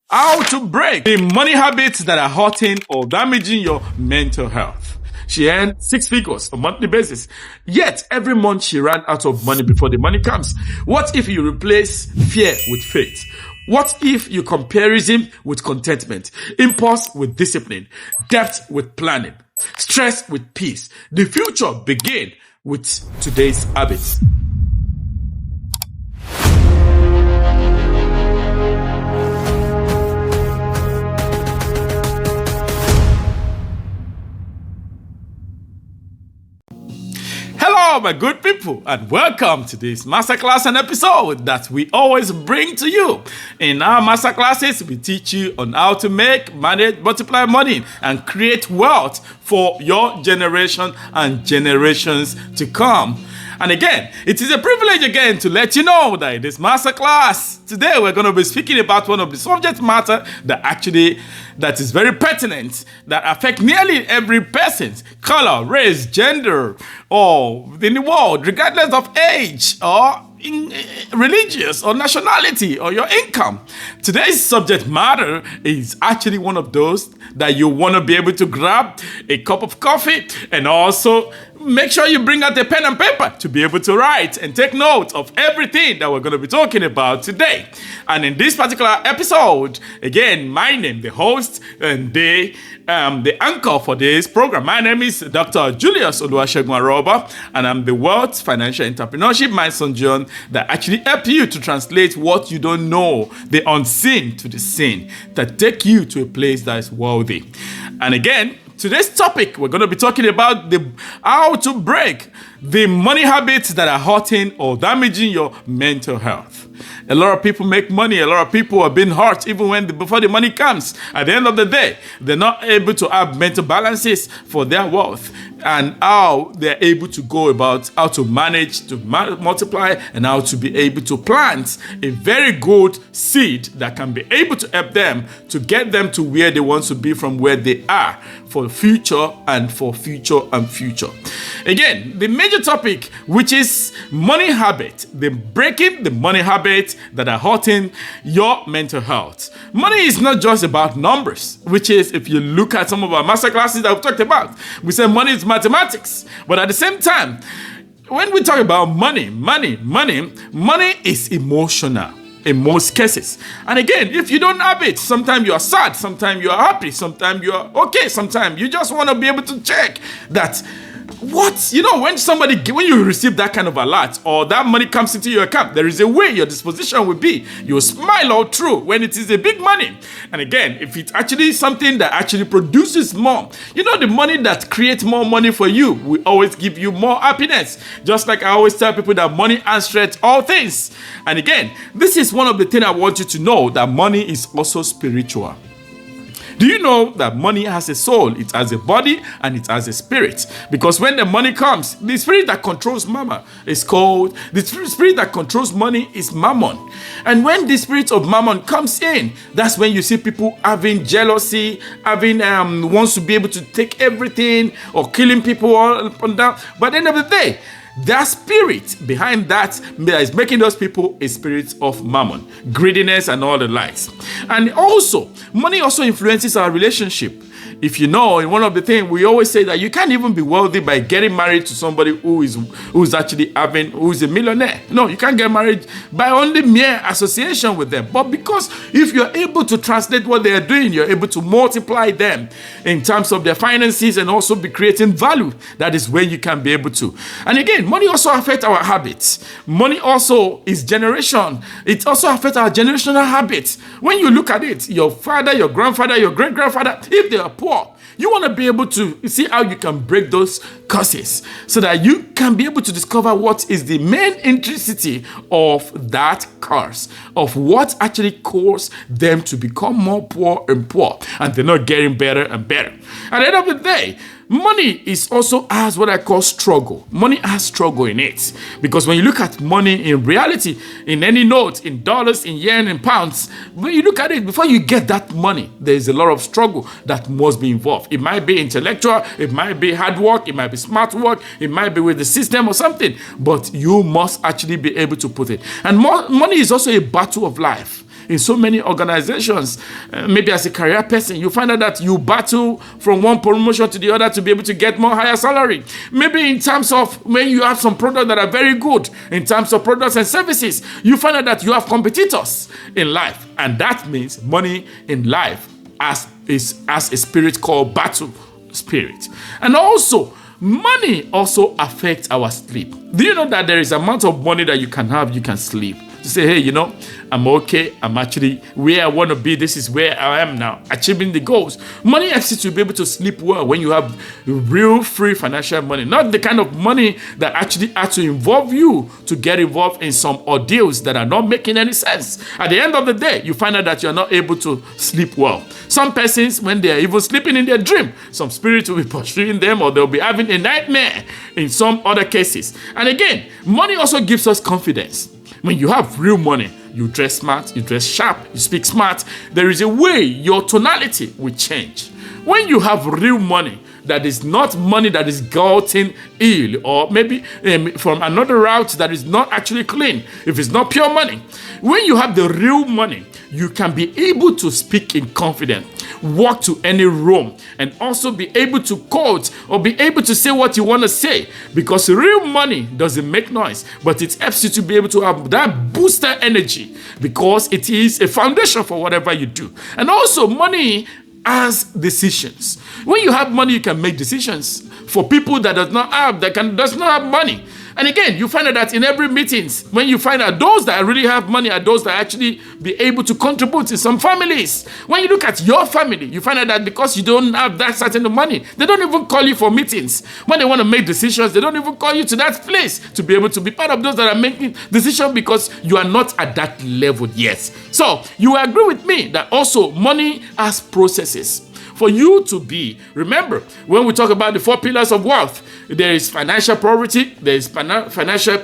How to break the money habits that are hurting or damaging your mental health. She earned 6 figures on a monthly basis. Yet, every month she ran out of money before the money comes. What if you replace fear with faith? What if you comparison with contentment, impulse with discipline, debt with planning, stress with peace? The future begins with today's habits. Hello, my good people, and welcome to this masterclass and episode that we always bring to you. In our masterclasses, we teach you on how to make, manage, multiply money, and create wealth for your generation and generations to come. And again, it is a privilege again to let you know that in this masterclass, today we're going to be speaking about one of the subject matter that is very pertinent, that affect nearly every person's color, race, gender, or in the world, regardless of age or religious or nationality or your income. Today's subject matter is actually one of those that you want to be able to grab a cup of coffee and also make sure you bring out a pen and paper to be able to write and take note of everything that we're going to be talking about today. And in this particular episode, again, my name, the host and the anchor for this program. My name is Dr. Julius Aroba, and I'm the Wealth Financial Entrepreneurship Milestone John that actually help you to translate what you don't know, the unseen to the seen, that take you to a place that is wealthy. And again, today's topic, we're going to be talking about how to break the money habits that are hurting or damaging your mental health. A lot of people make money. A lot of people are being hurt even before the money comes. At the end of the day, they're not able to have mental balances for their wealth and how they're able to go about how to manage, to multiply, and how to be able to plant a very good seed that can be able to help them to get them to where they want to be from where they are for future and for future and future. Again, the major topic, which is money habit, the breaking the money habits that are hurting your mental health. Money is not just about numbers, which is, if you look at some of our master classes that we've talked about, we say money is mathematics. But at the same time, when we talk about money is emotional in most cases. And again, if you don't have it, sometimes you are sad, sometimes you are happy, sometimes you are okay, sometimes you just want to be able to check that when you receive that kind of alert or that money comes into your account, there is a way your disposition will be. You smile all through when it is a big money. And again, if it's actually something that actually produces more, the money that creates more money for you will always give you more happiness. Just like I always tell people that money answers all things. And again, this is one of the things I want you to know, that money is also spiritual. Do you know that money has a soul? It has a body and it has a spirit. Because when the money comes, the spirit that controls the spirit that controls money is mammon. And when the spirit of mammon comes in, that's when you see people having jealousy, wants to be able to take everything or killing people all up and down. But at the end of the day, that spirit behind that is making those people a spirit of mammon, greediness and all the likes. And also, money also influences our relationship. If you know, in one of the things we always say that you can't even be wealthy by getting married to somebody who is a millionaire. No, you can't get married by only mere association with them. But because if you're able to translate what they are doing, you're able to multiply them in terms of their finances and also be creating value. That is where you can be able to. And again, money also affects our habits. Money also is generation. It also affects our generational habits. When you look at it, your father, your grandfather, your great-grandfather, if they are poor, you want to be able to see how you can break those curses so that you can be able to discover what is the main intricacy of that curse, of what actually caused them to become more poor and poor, and they're not getting better and better. At the end of the day, money is also has what I call struggle. Money has struggle in it. Because when you look at money in reality, in any note, in dollars, in yen, in pounds, when you look at it, before you get that money, there is a lot of struggle that must be involved. It might be intellectual, it might be hard work, it might be smart work, it might be with the system or something, but you must actually be able to put it. And money is also a battle of life. in so many organizations. Maybe as a career person, you find out that you battle from one promotion to the other to be able to get more higher salary. Maybe in terms of when you have some products that are very good, in terms of products and services, you find out that you have competitors in life. And that means money in life as a spirit called battle spirit. And also, money also affects our sleep. Do you know that there is amount of money that you can have, you can sleep? To say, hey, I'm okay. I'm actually where I want to be. This is where I am now, achieving the goals. Money helps you to be able to sleep well when you have real free financial money. Not the kind of money that actually has to involve you to get involved in some ordeals that are not making any sense. At the end of the day, you find out that you're not able to sleep well. Some persons, when they're even sleeping in their dream, some spirit will be pursuing them, or they'll be having a nightmare in some other cases. And again, money also gives us confidence. When you have real money, you dress smart, you dress sharp, you speak smart, there is a way your tonality will change. When you have real money, that is not money that is gotten ill, or maybe from another route that is not actually clean, if it's not pure money. When you have the real money, you can be able to speak in confidence, walk to any room, and also be able to quote or be able to say what you want to say, because real money doesn't make noise, but it helps you to be able to have that booster energy, because it is a foundation for whatever you do. And also, money as decisions. When you have money, you can make decisions for people that does not have money. And again, you find out that in every meetings, when you find out those that really have money are those that actually be able to contribute in some families. When you look at your family, you find out that because you don't have that certain money, they don't even call you for meetings. When they want to make decisions, they don't even call you to that place to be able to be part of those that are making decisions, because you are not at that level yet. So you agree with me that also money has processes. For you to be, remember, when we talk about the 4 pillars of wealth, there is financial poverty, there is financial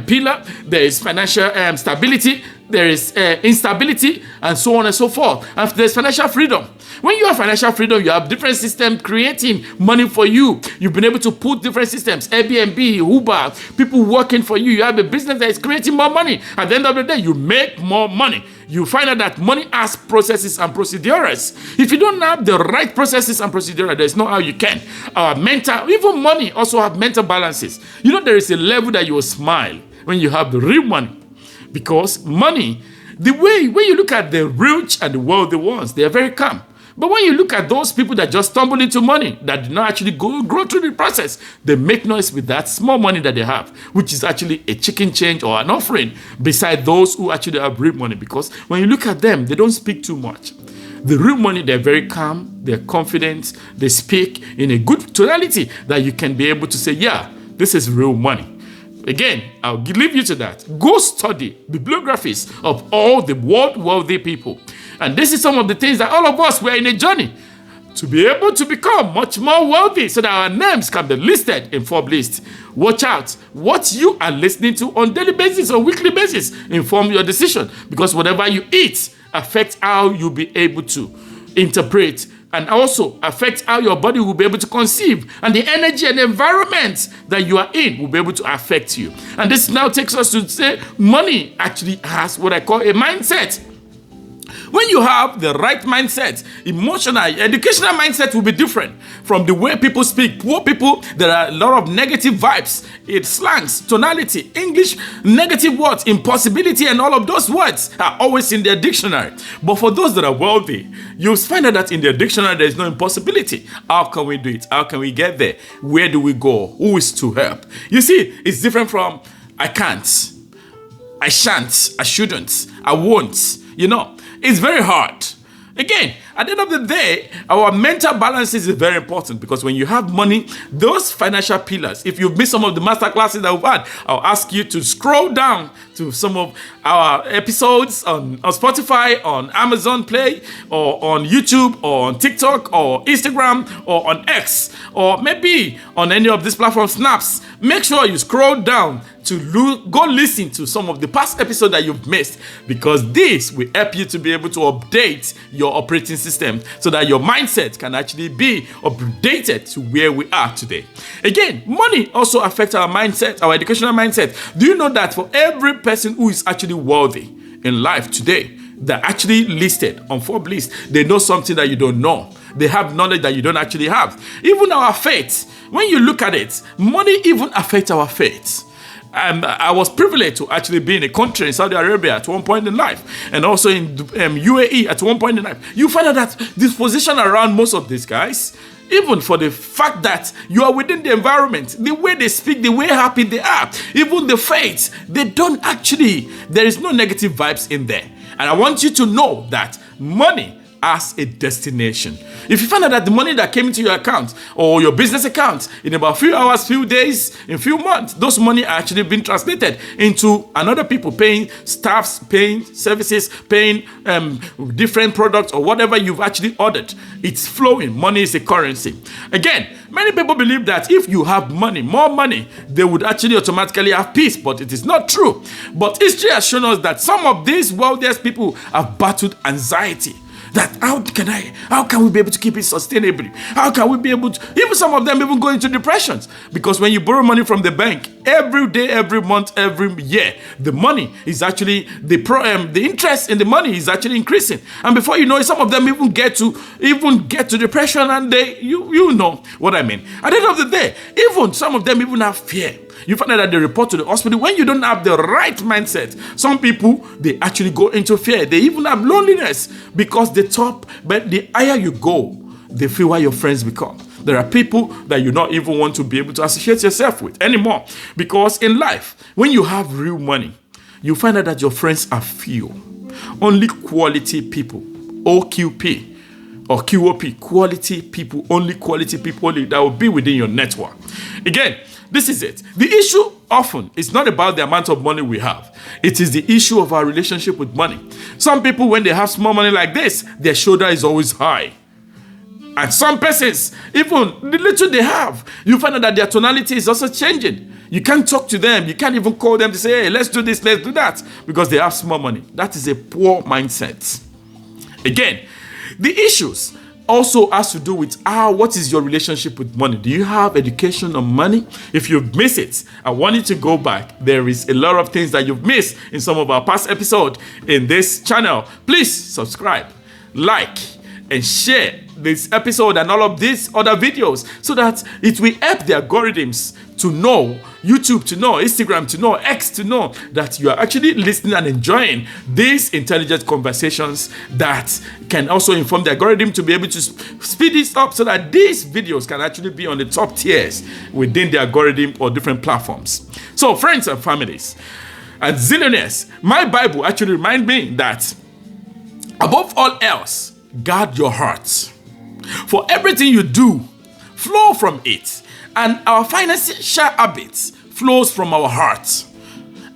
pillar, there is financial stability, there is instability, and so on and so forth. And there's financial freedom. When you have financial freedom, you have different systems creating money for you. You've been able to put different systems, Airbnb, Uber, people working for you. You have a business that is creating more money. At the end of the day, you make more money. You find out that money has processes and procedures. If you don't have the right processes and procedures, there's no how you can. Even money also have mental balances. There is a level that you will smile when you have the real money. Because money, when you look at the rich and the wealthy ones, they are very calm. But when you look at those people that just stumble into money, that do not actually grow through the process, they make noise with that small money that they have, which is actually a chicken change or an offering beside those who actually have real money. Because when you look at them, they don't speak too much. The real money, they're very calm, they're confident, they speak in a good tonality that you can be able to say, yeah, this is real money. Again, I'll leave you to that. Go study bibliographies of all the world wealthy people. And this is some of the things that all of us were in a journey to be able to become much more wealthy, so that our names can be listed in Forbes list. Watch out. What you are listening to on daily basis or weekly basis inform your decision, because whatever you eat affects how you'll be able to interpret, and also affect how your body will be able to conceive, and the energy and environment that you are in will be able to affect you. And this now takes us to say money actually has what I call a mindset. When you have the right mindset, emotional, educational mindset will be different from the way people speak. Poor people, there are a lot of negative vibes. It slangs, tonality, English, negative words, impossibility, and all of those words are always in their dictionary. But for those that are wealthy, you'll find out that in their dictionary, there is no impossibility. How can we do it? How can we get there? Where do we go? Who is to help? You see, it's different from I can't, I shan't, I shouldn't, I won't. It's very hard. Again, at the end of the day, our mental balance is very important, because when you have money, those financial pillars, if you've missed some of the master classes that we've had, I'll ask you to scroll down to some of our episodes on Spotify, on Amazon Play, or on YouTube, or on TikTok, or Instagram, or on X, or maybe on any of these platform snaps. Make sure you scroll down to go listen to some of the past episodes that you've missed, because this will help you to be able to update your operating system, so that your mindset can actually be updated to where we are today. Again, money also affects our mindset, our educational mindset. Do you know that for every person who is actually wealthy in life today, They're actually listed on Forbes list. They know something that you don't know. They have knowledge that you don't actually have. Even our faith, when you look at it, money even affects our faith. I was privileged to actually be in a country in Saudi Arabia at one point in life, and also in UAE at one point in life. You find out that this position around most of these guys, even for the fact that you are within the environment, the way they speak, the way happy they are, even the faith, they don't actually, there is no negative vibes in there. And I want you to know that money as a destination. If you find out that the money that came into your account or your business account in about few hours, few days, in few months, those money are actually being translated into another people paying staffs, paying services, paying different products or whatever you've actually ordered. It's flowing. Money is a currency. Again, many people believe that if you have money, more money, they would actually automatically have peace, but it is not true. But history has shown us that some of these wealthiest people have battled anxiety. That how can we be able to keep it sustainably? How can we be able to, even some of them even go into depressions? Because when you borrow money from the bank, every day, every month, every year, the money is actually, the interest in the money is actually increasing. And before you know it, some of them even get to depression, and you know what I mean. At the end of the day, even some of them even have fear. You find out that they report to the hospital when you don't have the right mindset. Some people, they actually go into fear. They even have loneliness because but the higher you go, the fewer your friends become. There are people that you not even want to be able to associate yourself with anymore. Because in life, when you have real money, you find out that your friends are few. Only quality people, OQP or QOP, quality people only that will be within your network. Again, this is it. The issue often is not about the amount of money we have. It is the issue of our relationship with money. Some people, when they have small money like this, their shoulder is always high. And some persons, even the little they have, you find out that their tonality is also changing. You can't talk to them. You can't even call them to say, hey, let's do this, let's do that, because they have small money. That is a poor mindset. Again, the issues also has to do with what is your relationship with money. Do you have education on money? If you've missed it, I want you to go back. There is a lot of things that you've missed in some of our past episodes in this channel. Please subscribe, like, and share this episode and all of these other videos so that it will help the algorithms to know, YouTube to know, Instagram to know, X to know that you are actually listening and enjoying these intelligent conversations that can also inform the algorithm to be able to speed this up so that these videos can actually be on the top tiers within the algorithm or different platforms. So friends and families and zillionaires, my Bible actually reminds me that above all else, guard your heart. For everything you do, flow from it. And our financial habits flows from our hearts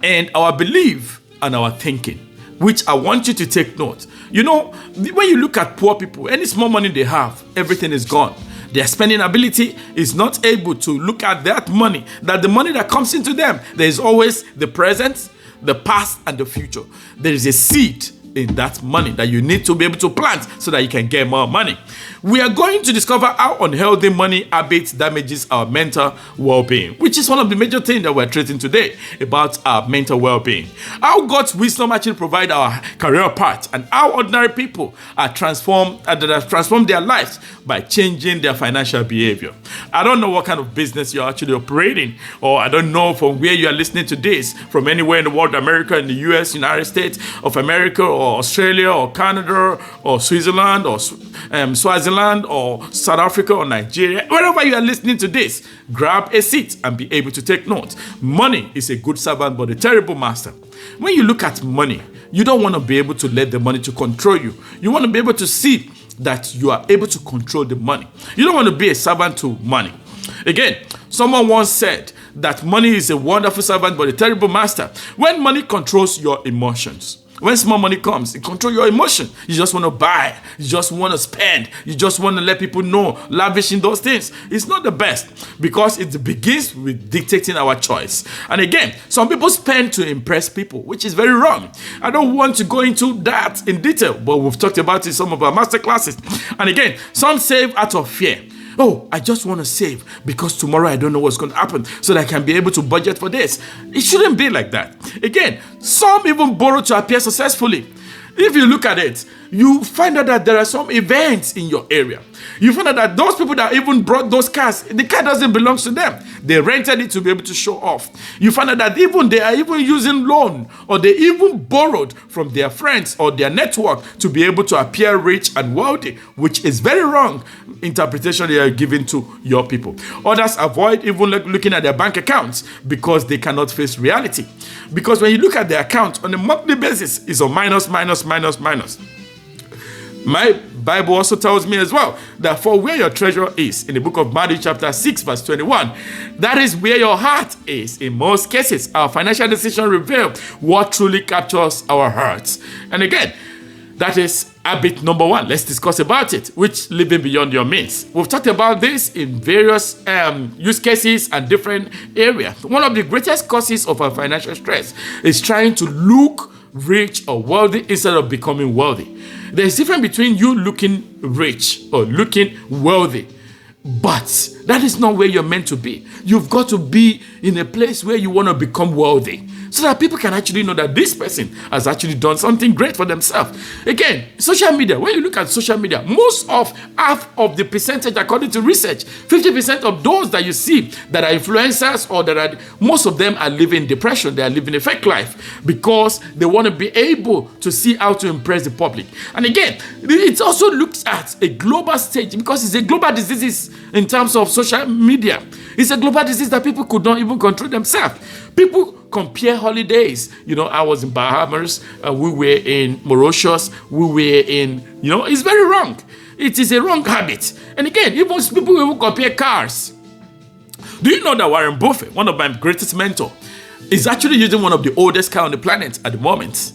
and our belief and our thinking, which I want you to take note. You know, when you look at poor people, any small money they have, everything is gone. Their spending ability is not able to look at that money, that the money that comes into them, there is always the present, the past, and the future. There is a seed in that money that you need to be able to plant so that you can get more money. We are going to discover how unhealthy money habits damages our mental well-being, which is one of the major things that we're treating today about our mental well-being. How God's wisdom actually provide our career path and how ordinary people are transformed and that have transformed their lives by changing their financial behavior. I don't know what kind of business you're actually operating, or I don't know from where you are listening to this, from anywhere in the world, America, in the US, United States of America, or Australia, or Canada, or Switzerland, or Swaziland, or South Africa, or Nigeria. Wherever you are listening to this, grab a seat and be able to take note. Money is a good servant, but a terrible master. When you look at money, you don't want to be able to let the money to control you. You want to be able to see that you are able to control the money. You don't want to be a servant to money. Again, someone once said that money is a wonderful servant, but a terrible master. When money controls your emotions, when small money comes, it controls your emotion. You just want to buy. You just want to spend. You just want to let people know, lavishing those things. It's not the best because it begins with dictating our choice. And again, some people spend to impress people, which is very wrong. I don't want to go into that in detail, but we've talked about it in some of our master classes. And again, some save out of fear. Oh, I just want to save because tomorrow I don't know what's going to happen so that I can be able to budget for this. It shouldn't be like that. Again, some even borrow to appear successfully. If you look at it, you find out that there are some events in your area. You find out that those people that even brought those cars, the car doesn't belong to them. They rented it to be able to show off. You find out that even they are even using loan, or they even borrowed from their friends or their network to be able to appear rich and wealthy, which is very wrong interpretation they are giving to your people. Others avoid even looking at their bank accounts because they cannot face reality. Because when you look at their account on a monthly basis, it's on minus, minus, minus, minus. My Bible also tells me as well that for where your treasure is, in the book of Matthew chapter 6 verse 21, that is where your heart is. In most cases, our financial decisions reveal what truly captures our hearts. And again, that is habit number one. Let's discuss about it, which living beyond your means. We've talked about this in various use cases and different areas. One of the greatest causes of our financial stress is trying to look rich or wealthy instead of becoming wealthy. There's a difference between you looking rich or looking wealthy, but that is not where you're meant to be. You've got to be in a place where you want to become wealthy, so that people can actually know that this person has actually done something great for themselves. Again, social media, when you look at social media, half of the percentage, according to research, 50% of those that you see that are influencers or that are, most of them are living depression. They are living a fake life because they want to be able to see how to impress the public. And again, it also looks at a global stage because it's a global disease in terms of social media. It's a global disease that people could not even control themselves. People compare holidays. I was in Bahamas, we were in Mauritius, we were in, it's very wrong. It is a wrong habit. And again, even people will compare cars. Do you know that Warren Buffett, one of my greatest mentors, is actually using one of the oldest cars on the planet at the moment?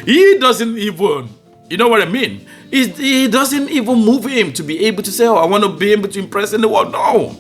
He doesn't even, you know what I mean? It doesn't even move him to be able to say, I want to be able to impress in the world. No.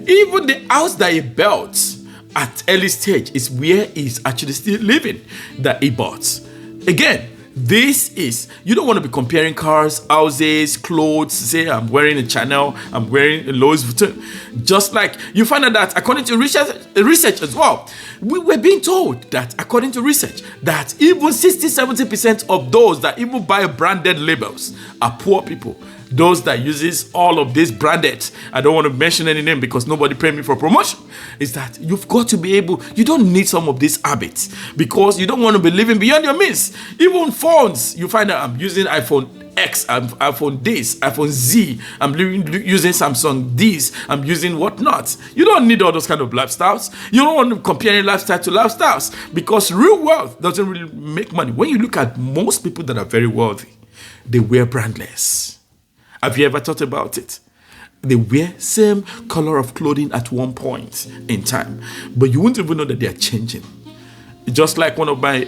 Even the house that he built at early stage is where he's actually still living that he bought. Again, this is, you don't want to be comparing cars, houses, clothes, say I'm wearing a Chanel, I'm wearing a Louis Vuitton. Just like you find out that according to research as well, we're being told that according to research, that even 60-70% of those that even buy branded labels are poor people. Those that uses all of this branded, I don't want to mention any name because nobody paid me for promotion, is that you've got to be able, you don't need some of these habits because you don't want to be living beyond your means. Even phones, you find out I'm using iPhone X, iPhone this, iPhone Z, I'm using Samsung this, I'm using whatnot. You don't need all those kind of lifestyles. You don't want to compare lifestyle to lifestyles because real wealth doesn't really make money. When you look at most people that are very wealthy, they wear brandless. Have you ever thought about it? They wear same color of clothing at one point in time, but you won't even know that they are changing. Just like one of my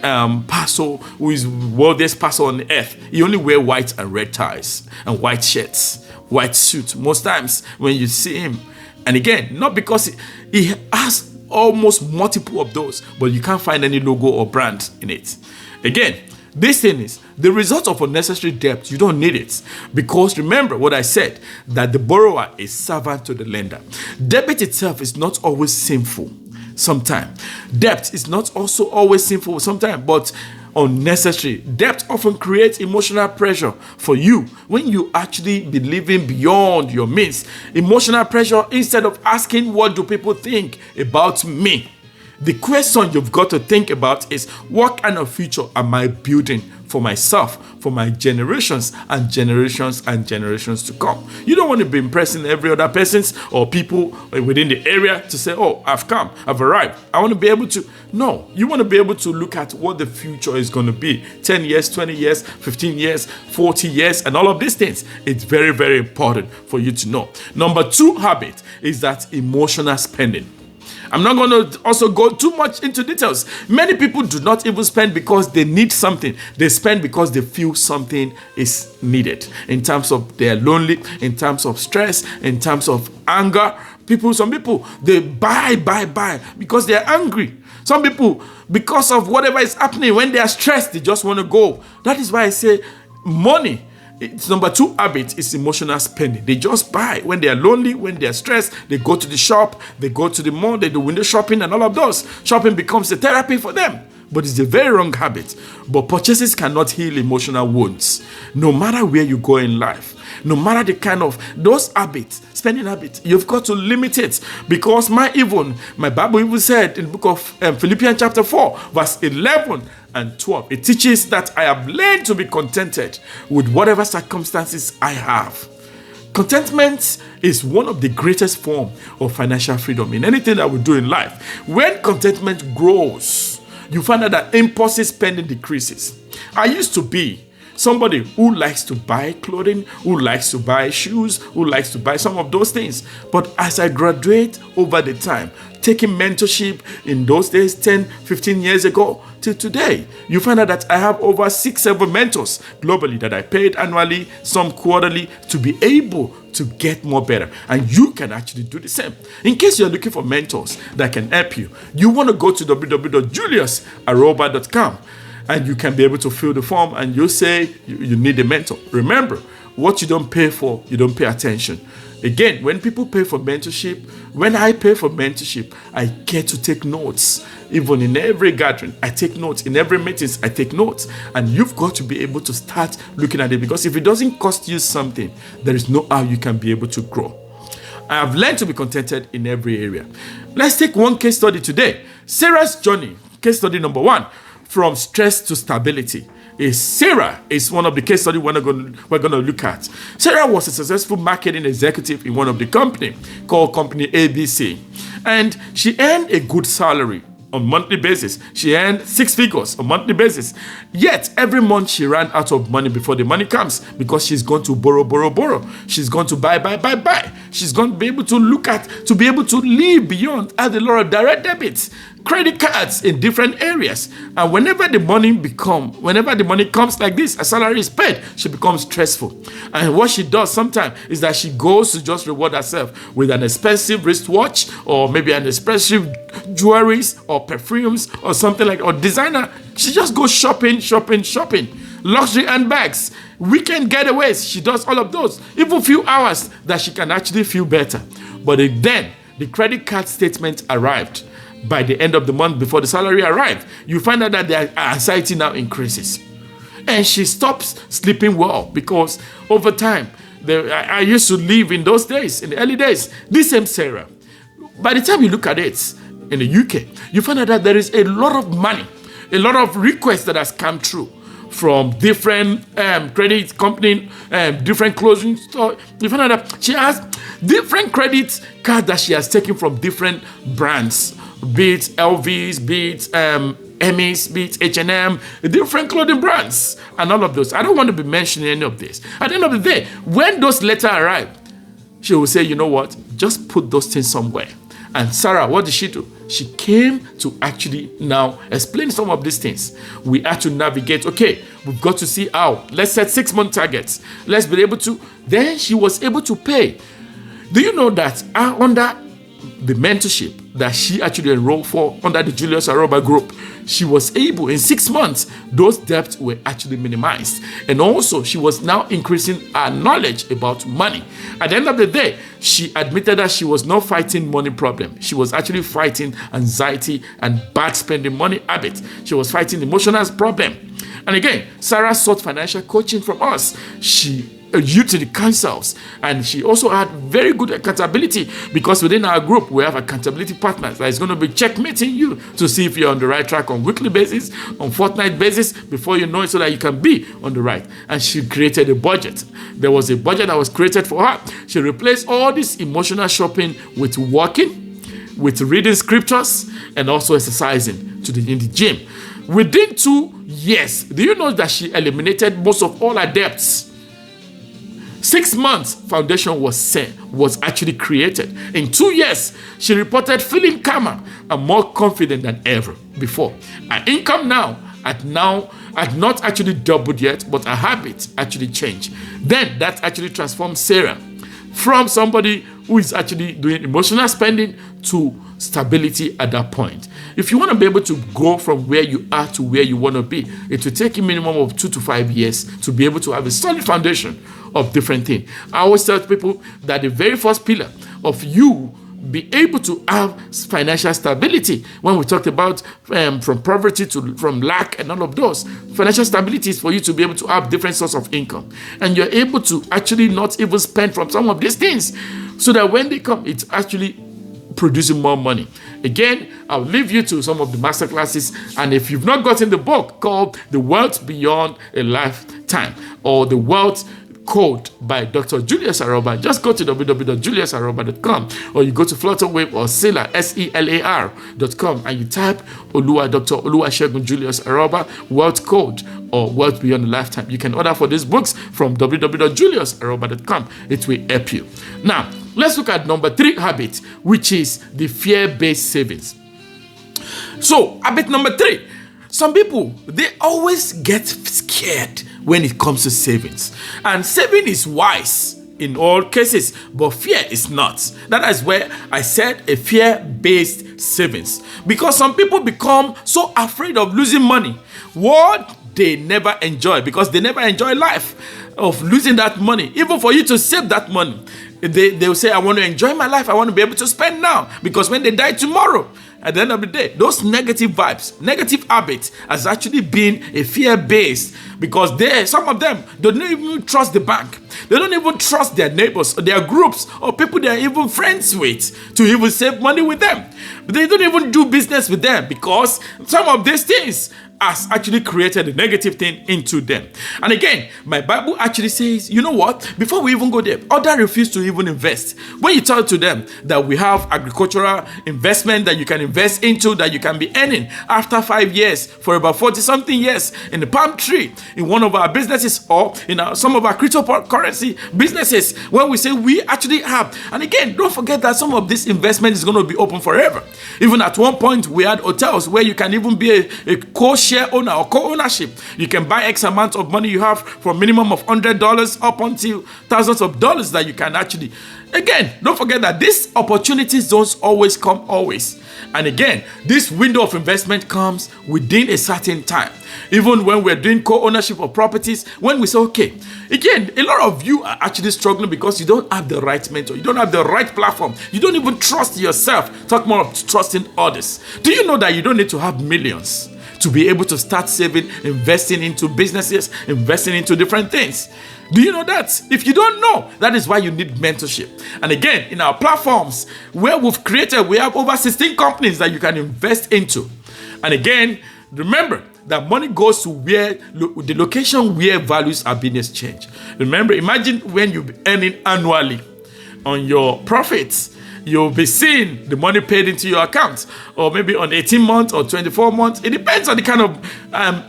pastor, who is wealthiest pastor on the earth, he only wear white and red ties and white shirts, white suit most times when you see him. And again, not because he has almost multiple of those, but you can't find any logo or brand in it. Again, this thing is the result of unnecessary debt. You don't need it because remember what I said, that the borrower is servant to the lender. Debit itself is not always sinful sometimes. Debt is not also always sinful sometimes, but unnecessary. Debt often creates emotional pressure for you when you actually be living beyond your means. Emotional pressure instead of asking, what do people think about me? The question you've got to think about is, what kind of future am I building for myself, for my generations and generations and generations to come? You don't want to be impressing every other person's or people within the area to say, oh, I've come, I've arrived. I want to be able to. No, you want to be able to look at what the future is going to be. 10 years, 20 years, 15 years, 40 years, and all of these things. It's very, very important for you to know. Number 2 habit is that emotional spending. I'm not going to also go too much into details. Many people do not even spend because they need something. They spend because they feel something is needed. In terms of they're lonely, in terms of stress, in terms of anger. Some people, they buy because they're angry. Some people, because of whatever is happening, when they are stressed, they just want to go. That is why I say money. It's number 2 habit is emotional spending. They just buy when they are lonely, when they are stressed. They go to the shop, they go to the mall, they do window shopping and all of those. Shopping becomes a therapy for them. but it's a very wrong habit. But purchases cannot heal emotional wounds. No matter where you go in life, no matter the kind of those habits, spending habits, you've got to limit it. Because my Bible even said in the book of Philippians chapter 4, verse 11 and 12, it teaches that I have learned to be contented with whatever circumstances I have. Contentment is one of the greatest forms of financial freedom in anything that we do in life. When contentment grows, you find out that impulsive spending decreases. I used to be somebody who likes to buy clothing, who likes to buy shoes, who likes to buy some of those things. But as I graduate over the time, taking mentorship in those days, 10, 15 years ago, till today, you find out that I have over 6-7 mentors globally that I paid annually, some quarterly, to be able to get more better. And you can actually do the same. In case you're looking for mentors that can help you, you want to go to www.juliusaroba.com. and you can be able to fill the form, and you say you need a mentor. Remember, what you don't pay for, you don't pay attention. Again, when people pay for mentorship, when I pay for mentorship, I get to take notes. Even in every gathering, I take notes. In every meeting, I take notes. And you've got to be able to start looking at it, because if it doesn't cost you something, there is no how you can be able to grow. I have learned to be contented in every area. Let's take one case study today. Sarah's journey, case study number 1. From stress to stability. Sarah is one of the case studies we're going to look at. Sarah was a successful marketing executive in one of the company called Company ABC. And she earned a good salary on monthly basis. She earned 6 figures on monthly basis. Yet, every month she ran out of money before the money comes, because she's going to borrow. She's going to buy. She's going to be able to to be able to live beyond, add a lot of direct debits, credit cards in different areas. And whenever the money comes like this, a salary is paid, she becomes stressful. And what she does sometimes is that she goes to just reward herself with an expensive wristwatch, or maybe an expensive jewelries or perfumes or something like, or designer. She just goes shopping. Luxury handbags, weekend getaways. She does all of those. Even few hours that she can actually feel better. But then the credit card statement arrived. By the end of the month, before the salary arrived, you find out that their anxiety now increases. And she stops sleeping well, because over time, I used to live in those days, in the early days, this same Sarah. By the time you look at it in the UK, you find out that there is a lot of money, a lot of requests that has come through from different credit company, different clothing store. You find out that she has different credit cards that she has taken from different brands, be it LVs, be it Emmys, be it H&M, different clothing brands, and all of those. I don't want to be mentioning any of this. At the end of the day, when those letters arrive, she will say, you know what, just put those things somewhere. And Sarah, what did she do? She came to actually now explain some of these things. We had to navigate. Okay, we've got to see how. Let's set 6-month targets. Let's be able to. Then she was able to pay. Do you know that under the mentorship that she actually enrolled for under the Julius Aroba group, she was able, in 6 months, those debts were actually minimized. And also, she was now increasing her knowledge about money. At the end of the day, she admitted that she was not fighting money problem. She was actually fighting anxiety and bad spending money habits. She was fighting emotional problem. And again, Sarah sought financial coaching from us. She used the councils, and she also had very good accountability, because within our group we have accountability partners that is going to be checkmating you to see if you're on the right track on weekly basis, on fortnight basis, before you know it, so that you can be on the right. And she created a budget. There was a budget that was created for her. She replaced all this emotional shopping with walking, with reading scriptures, and also exercising in the gym. Within 2 years, do you know that she eliminated most of all her debts? 6 months, foundation was actually created. In 2 years, she reported feeling calmer and more confident than ever before. Her income now had not actually doubled yet, but her habits actually changed. Then that actually transformed Sarah from somebody who is actually doing emotional spending to stability at that point. If you want to be able to go from where you are to where you want to be, it will take a minimum of 2 to 5 years to be able to have a solid foundation of different things. I always tell people that the very first pillar of you be able to have financial stability. When we talked about from poverty from lack and all of those, financial stability is for you to be able to have different sources of income. And you're able to actually not even spend from some of these things, so that when they come, it's actually producing more money. Again, I'll leave you to some of the masterclasses. And if you've not gotten the book called The Wealth Beyond a Lifetime, or The Wealth Code by Dr. Julius Aroba, just go to www.juliusaroba.com, or you go to Flutterwave or Selar, SELAR.com, and you type Dr. Oluwasegun Julius Aroba, Wealth Code, or Wealth Beyond a Lifetime. You can order for these books from www.juliusaroba.com. It will help you. Now, let's look at number 3 habit, which is the fear-based savings. So, habit number 3. Some people, they always get scared when it comes to savings. And saving is wise in all cases, but fear is not. That is where I said a fear-based savings. Because some people become so afraid of losing money, what they never enjoy, because they never enjoy life, of losing that money. Even for you to save that money, they will say, I want to enjoy my life. I want to be able to spend now, because when they die tomorrow, at the end of the day, those negative vibes, negative habits has actually been a fear-based, because some of them don't even trust the bank. They don't even trust their neighbors or their groups or people they are even friends with to even save money with them. They don't even do business with them, because some of these things has actually created a negative thing into them. And again, my Bible actually says, you know what? Before we even go there, others refuse to even invest. When you tell to them that we have agricultural investment that you can invest into, that you can be earning after 5 years for about 40-something years in the palm tree, in one of our businesses, or in some of our cryptocurrency businesses, when we say we actually have. And again, don't forget that some of this investment is going to be open forever. Even at one point, we had hotels where you can even be a co-share owner or co-ownership. You can buy X amount of money you have for a minimum of $100 up until thousands of dollars that you can actually. Again, don't forget that these opportunities don't always come always. And again, this window of investment comes within a certain time. Even when we're doing co-ownership of properties, when we say, okay, again, a lot of you are actually struggling because you don't have the right mentor. You don't have the right platform. You don't even trust yourself. Talk more of trusting others. Do you know that you don't need to have millions to be able to start saving, investing into businesses, investing into different things? Do you know that? If you don't know, that is why you need mentorship. And again, in our platforms where we've created, we have over 16 companies that you can invest into. And again, remember that money goes to where the location where values are being exchanged. Remember, imagine when you're earning annually on your profits, you'll be seeing the money paid into your account, or maybe on 18 months or 24 months. It depends on the kind of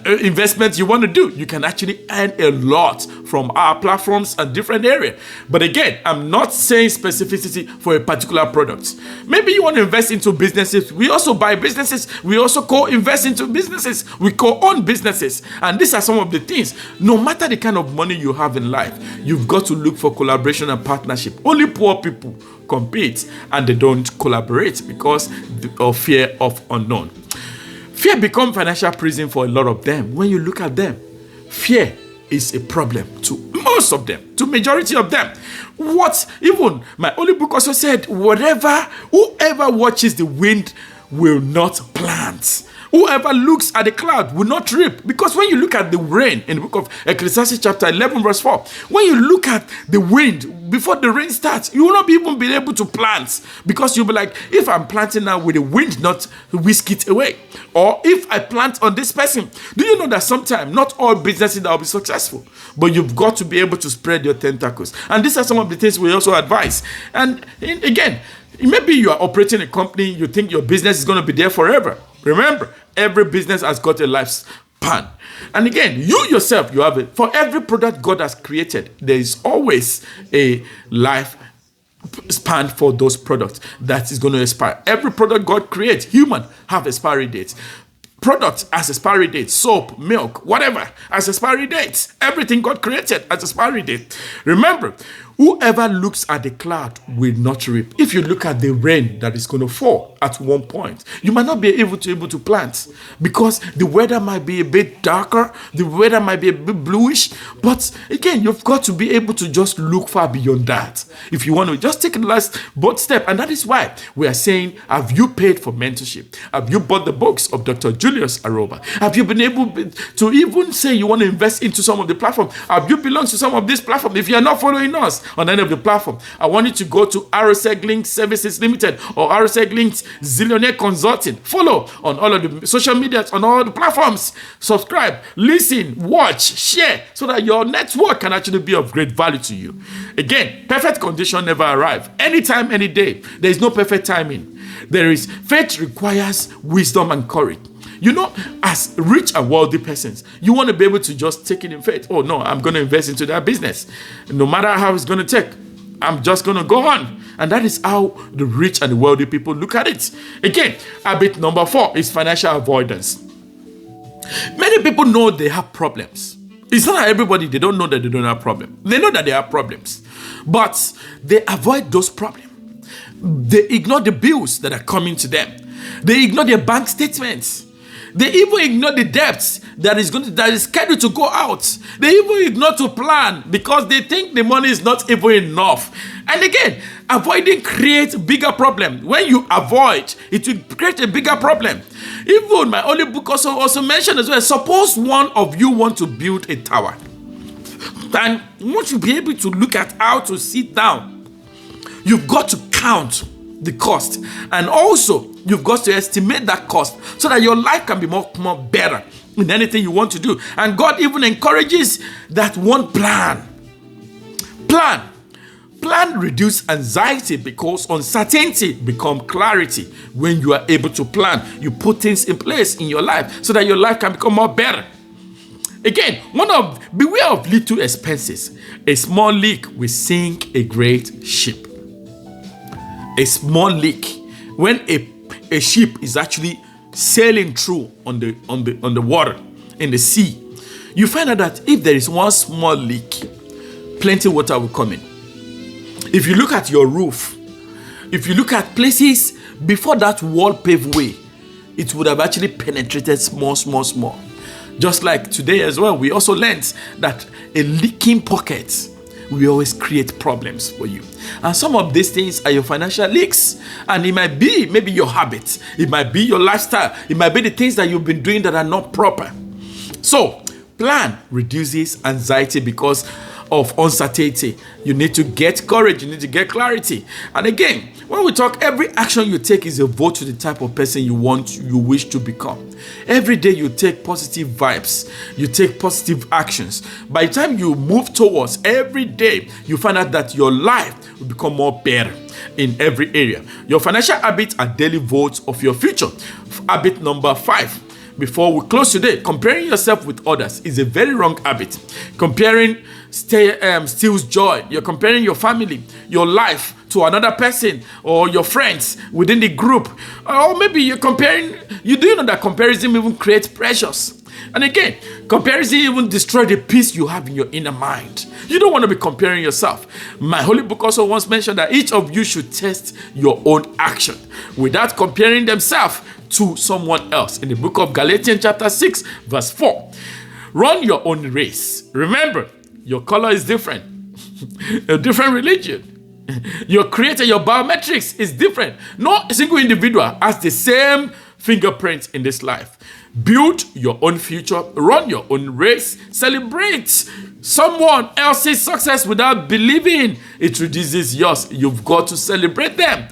investment you want to do. You can actually earn a lot from our platforms and different areas. But again, I'm not saying specificity for a particular product. Maybe you want to invest into businesses. We also buy businesses. We also co-invest into businesses. We co-own businesses. And these are some of the things. No matter the kind of money you have in life, you've got to look for collaboration and partnership. Only poor people compete and they don't collaborate because of fear of unknown. Fear becomes financial prison for a lot of them. When you look at them, fear is a problem to most of them, to majority of them. Even my holy book also said, whoever watches the wind will not plant. Whoever looks at the cloud will not reap. Because when you look at the rain in the book of Ecclesiastes chapter 11 verse 4, when you look at the wind before the rain starts, you will not even be able to plant. Because you'll be like, if I'm planting now, will the wind not whisk it away? Or if I plant on this person, do you know that sometimes not all businesses that will be successful, but you've got to be able to spread your tentacles. And these are some of the things we also advise. And again, maybe you are operating a company, you think your business is going to be there forever. Remember, every business has got a lifespan. And again, you yourself, you have it. For every product God has created, there is always a life span for those products that is going to expire. Every product God creates, human, have expiry dates. Product has expiry dates. Soap, milk, whatever has expiry dates. Everything God created has expiry date. Remember, Whoever looks at the cloud will not reap. If you look at the rain that is going to fall at one point, you might not be able to plant because the weather might be a bit darker, the weather might be a bit bluish. But again, you've got to be able to just look far beyond that. If you want to just take the last bold step, and that is why we are saying, have you paid for mentorship? Have you bought the books of Dr. Julius Aroba? Have you been able to even say you want to invest into some of the platform? Have you belonged to some of these platforms? If you are not following us on any of the platform, I want you to go to RSEG Link Services Limited or RSEG Link Zillionaire Consulting. Follow on all of the social medias, on all the platforms. Subscribe, listen, watch, share, so that your network can actually be of great value to you. Again, perfect condition never arrive. Anytime, any day. There is no perfect timing. There is faith requires wisdom and courage. You know, as rich and wealthy persons, you want to be able to just take it in faith. Oh no, I'm going to invest into that business. No matter how it's going to take, I'm just going to go on. And that is how the rich and the wealthy people look at it. Again, habit number 4 is financial avoidance. Many people know they have problems. It's not that everybody, they don't know that they don't have problems. They know that they have problems, but they avoid those problems. They ignore the bills that are coming to them. They ignore their bank statements. They even ignore the debts that is scheduled to go out. They even ignore to plan because they think the money is not even enough. And again, avoiding creates bigger problem. When you avoid, it will create a bigger problem. Even my only book also mentioned as well. Suppose one of you want to build a tower, and once you be able to look at how to sit down, you've got to count the cost, and also you've got to estimate that cost so that your life can be more better in anything you want to do. And God even encourages that one plan reduce anxiety, because uncertainty become clarity. When you are able to plan, you put things in place in your life so that your life can become more better. Again, beware of little expenses. A small leak will sink a great ship. A small leak, when a ship is actually sailing through on the water, in the sea, you find out that if there is one small leak, plenty water will come in. If you look at your roof, if you look at places before that wall paved way, it would have actually penetrated small. Just like today as well, we also learned that a leaking pocket will always create problems for you. And some of these things are your financial leaks. And it might be maybe your habits. It might be your lifestyle. It might be the things that you've been doing that are not proper. So, plan reduces anxiety because of uncertainty. You need to get courage. You need to get clarity. And again, when we talk, every action you take is a vote to the type of person you wish to become. Every day you take positive vibes. You take positive actions. By the time you move towards every day, you find out that your life will become more better in every area. Your financial habits are daily votes of your future. Habit number 5. Before we close today, comparing yourself with others is a very wrong habit. Comparing steals joy. You're comparing your family, your life to another person or your friends within the group. Or maybe you're comparing, you do know that comparison even creates pressures. And again, comparison even destroys the peace you have in your inner mind. You don't want to be comparing yourself. My holy book also once mentioned that each of you should test your own action without comparing themselves to someone else. In the book of Galatians chapter 6 verse 4. Run your own race. Remember, your color is different. A different religion. Your creator, your biometrics is different. No single individual has the same fingerprint in this life. Build your own future. Run your own race. Celebrate someone else's success without believing it reduces yours. You've got to celebrate them.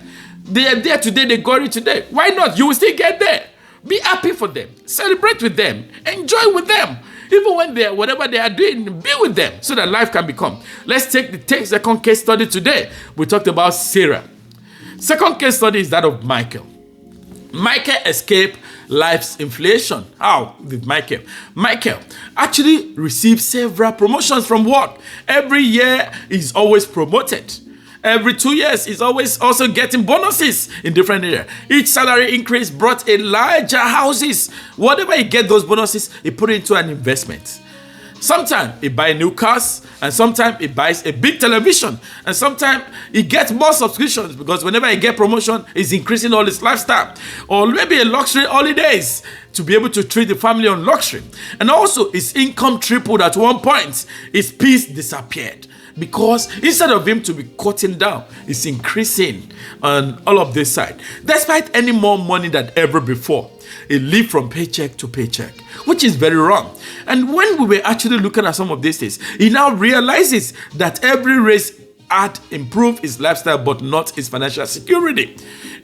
They are there today, they got it today. Why not? You will still get there. Be happy for them. Celebrate with them. Enjoy with them. Even when they are, whatever they are doing, be with them so that life can become. Let's take the second case study today. We talked about Sarah. Second case study is that of Michael. Michael escaped life's inflation. How did Michael? Michael actually received several promotions from work. Every year he's always promoted. Every 2 years, he's always also getting bonuses in different areas. Each salary increase brought a larger houses. Whatever he get those bonuses, he put it into an investment. Sometimes he buys new cars, and sometimes he buys a big television, and sometimes he gets more subscriptions because whenever he gets promotion, he's increasing all his lifestyle. Or maybe a luxury holidays to be able to treat the family on luxury. And also his income tripled at one point. His peace disappeared. Because instead of him to be cutting down, it's increasing on all of this side. Despite any more money than ever before, he lived from paycheck to paycheck, which is very wrong. And when we were actually looking at some of these things, he now realizes that every race had improved his lifestyle, but not his financial security.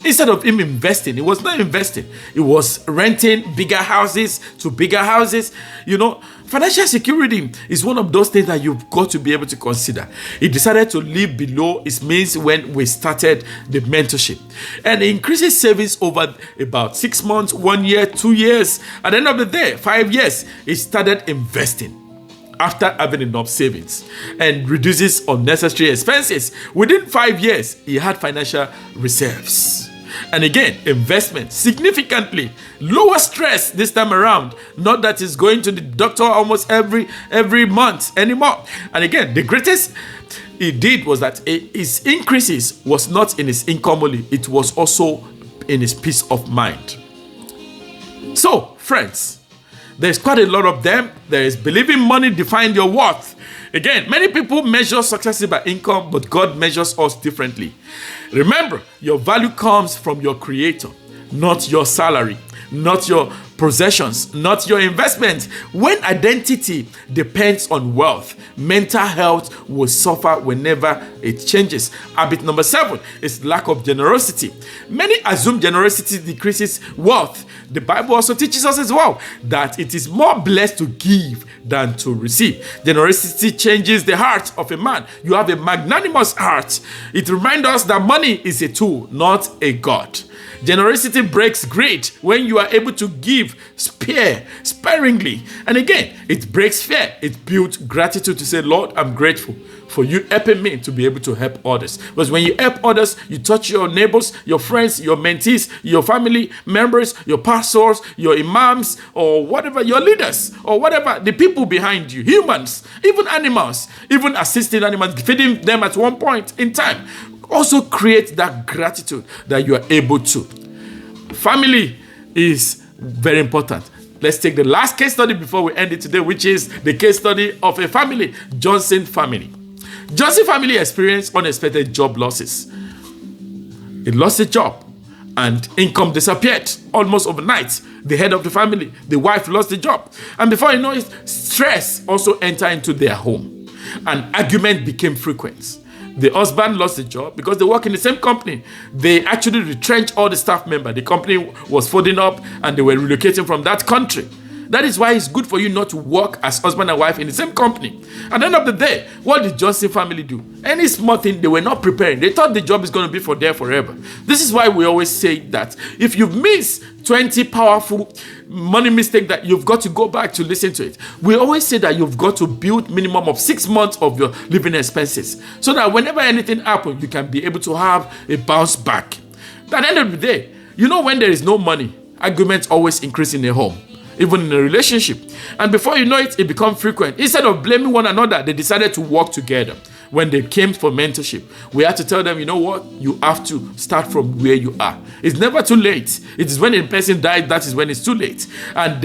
Instead of him investing, he was not investing. He was renting bigger houses to bigger houses. Financial security is one of those things that you've got to be able to consider. He decided to live below his means when we started the mentorship. And he increased his savings over about 6 months, 1 year, 2 years. At the end of the day, 5 years, he started investing after having enough savings and reduces unnecessary expenses. Within 5 years, he had financial reserves. And again, investment significantly lower stress this time around. Not that he's going to the doctor almost every month anymore. And again, the greatest he did was that his increases was not in his income only, it was also in his peace of mind. So, friends, there's quite a lot of them. There is believing money defines your worth. Again, many people measure success by income, but God measures us differently. Remember, your value comes from your Creator, not your salary, not your possessions, not your investments. When identity depends on wealth, mental health will suffer whenever it changes. Habit number 7 is lack of generosity. Many assume generosity decreases wealth. The Bible also teaches us as well that it is more blessed to give than to receive. Generosity changes the heart of a man. You have a magnanimous heart. It reminds us that money is a tool, not a God. Generosity breaks greed when you are able to give sparingly. And again, it breaks fear. It builds gratitude to say, Lord, I'm grateful for you helping me to be able to help others. Because when you help others, you touch your neighbors, your friends, your mentees, your family members, your pastors, your imams, or whatever, your leaders, or whatever, the people behind you, humans, even animals, even assisting animals, feeding them at one point in time. Also create that gratitude that you are able to. Family is very important. Let's take the last case study before we end it today, which is the case study of a family, Johnson family. Johnson family experienced unexpected job losses. He lost a job and income disappeared almost overnight. The head of the family, the wife, lost the job. And before you know it, stress also entered into their home. And argument became frequent. The husband lost the job because they work in the same company. They actually retrenched all the staff members. The company was folding up and they were relocating from that country. That is why it's good for you not to work as husband and wife in the same company. At the end of the day, what did Johnson family do? Any small thing, they were not preparing. They thought the job is going to be for there forever. This is why we always say that if you've missed 20 powerful money mistakes, that you've got to go back to listen to it. We always say that you've got to build minimum of 6 months of your living expenses so that whenever anything happens, you can be able to have a bounce back. At the end of the day, when there is no money, arguments always increase in a home, even in a relationship. And before you know it, it becomes frequent. Instead of blaming one another, they decided to work together. When they came for mentorship, we had to tell them, you know what? You have to start from where you are. It's never too late. It is when a person dies, that is when it's too late. And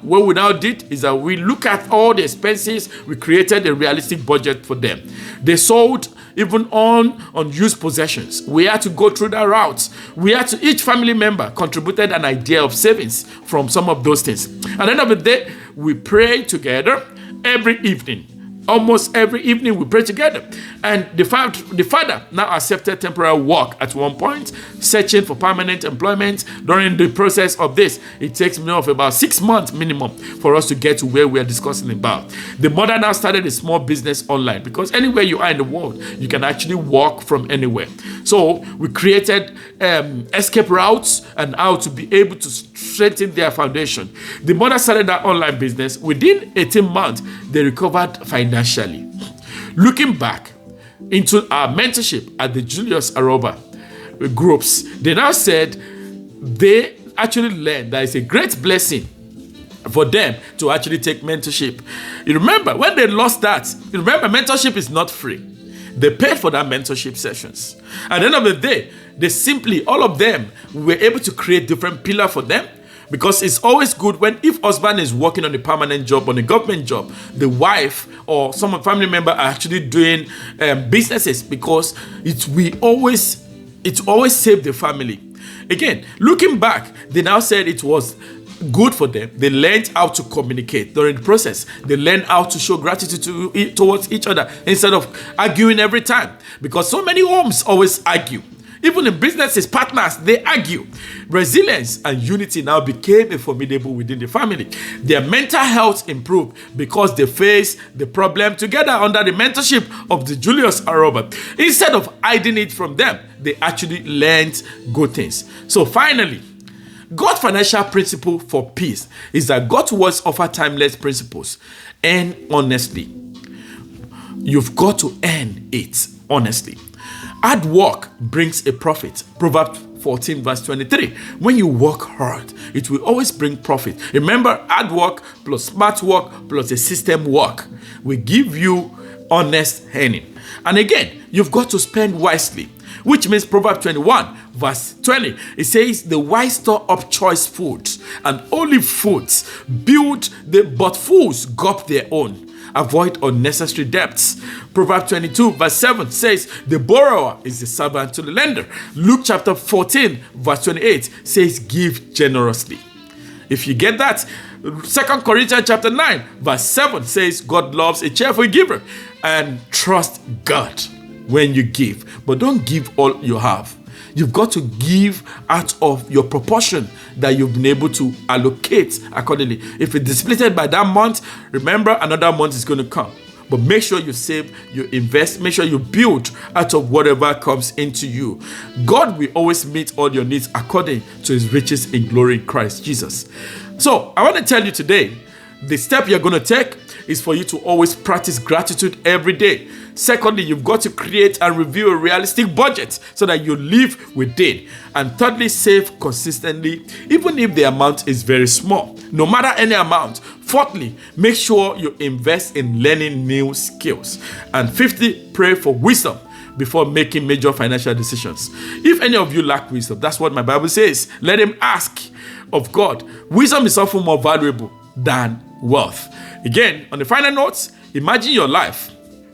what we now did is that we look at all the expenses. We created a realistic budget for them. They sold even on unused possessions. We had to go through that route. Each family member contributed an idea of savings from some of those things. At the end of the day, we pray together every evening. Almost every evening we pray together. And the father now accepted temporary work at one point, searching for permanent employment. During the process of this, it takes about 6 months minimum for us to get to where we are discussing about. The mother now started a small business online because anywhere you are in the world, you can actually work from anywhere. So we created escape routes and how to be able to strengthen their foundation. The mother started that online business. Within 18 months, they recovered financially. Looking back into our mentorship at the Julius Aroba groups, they now said they actually learned that it's a great blessing for them to actually take mentorship. You remember, when they lost that, you remember mentorship is not free. They paid for that mentorship sessions. At the end of the day, they simply, all of them, were able to create different pillars for them. Because it's always good when, if husband is working on a permanent job, on a government job, the wife or some family member are actually doing businesses, because it always save the family. Again, looking back, they now said it was good for them. They learned how to communicate during the process. They learned how to show gratitude towards each other instead of arguing every time. Because so many homes always argue. Even in businesses, partners, they argue. Resilience and unity now became a formidable within the family. Their mental health improved because they faced the problem together under the mentorship of the Julius Aroba. Instead of hiding it from them, they actually learned good things. So finally, God's financial principle for peace is that God's words offer timeless principles. And honestly, you've got to earn it honestly. Hard work brings a profit. Proverbs 14 verse 23. When you work hard, it will always bring profit. Remember, hard work plus smart work plus a system work will give you honest earning. And again, you've got to spend wisely, which means Proverbs 21 verse 20. It says, the wise store up choice foods and only foods but fools gulp their own. Avoid unnecessary debts. Proverbs 22 verse 7 says, the borrower is the servant to the lender. Luke chapter 14 verse 28 says, give generously. If you get that, 2 Corinthians chapter 9 verse 7 says, God loves a cheerful giver. And trust God when you give. But don't give all you have. You've got to give out of your proportion that you've been able to allocate accordingly. If it's split by that month, remember another month is going to come. But make sure you save, you invest, make sure you build out of whatever comes into you. God will always meet all your needs according to his riches in glory in Christ Jesus. So I want to tell you today, the step you're going to take is for you to always practice gratitude every day. Secondly, you've got to create and review a realistic budget so that you live within. And thirdly, save consistently, even if the amount is very small, no matter any amount. Fourthly, make sure you invest in learning new skills. And fifthly, pray for wisdom before making major financial decisions. If any of you lack wisdom, that's what my Bible says, let him ask of God. Wisdom is often more valuable than wealth. Again, on the final notes, imagine your life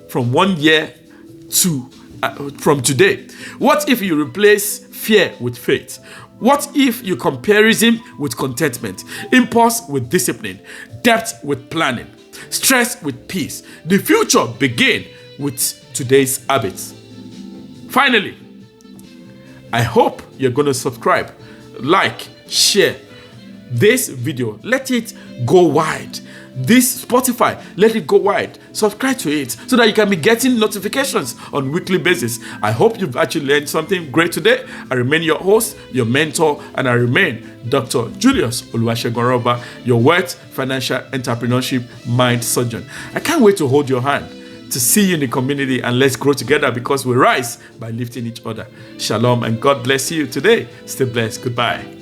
from 1 year to from today. What if you replace fear with faith? What if you comparison with contentment, impulse with discipline, debt with planning, stress with peace? The future begins with today's habits. Finally, I hope you're going to subscribe, like, share this video. Let it go wide. This Spotify, let it go wide. Subscribe to it so that you can be getting notifications on weekly basis. I hope you've actually learned something great today. I remain your host, your mentor, and I remain Dr. Julius Aroba, your wealth, financial, entrepreneurship, mind surgeon. I can't wait to hold your hand, to see you in the community, and let's grow together because we rise by lifting each other. Shalom and God bless you today. Stay blessed. Goodbye.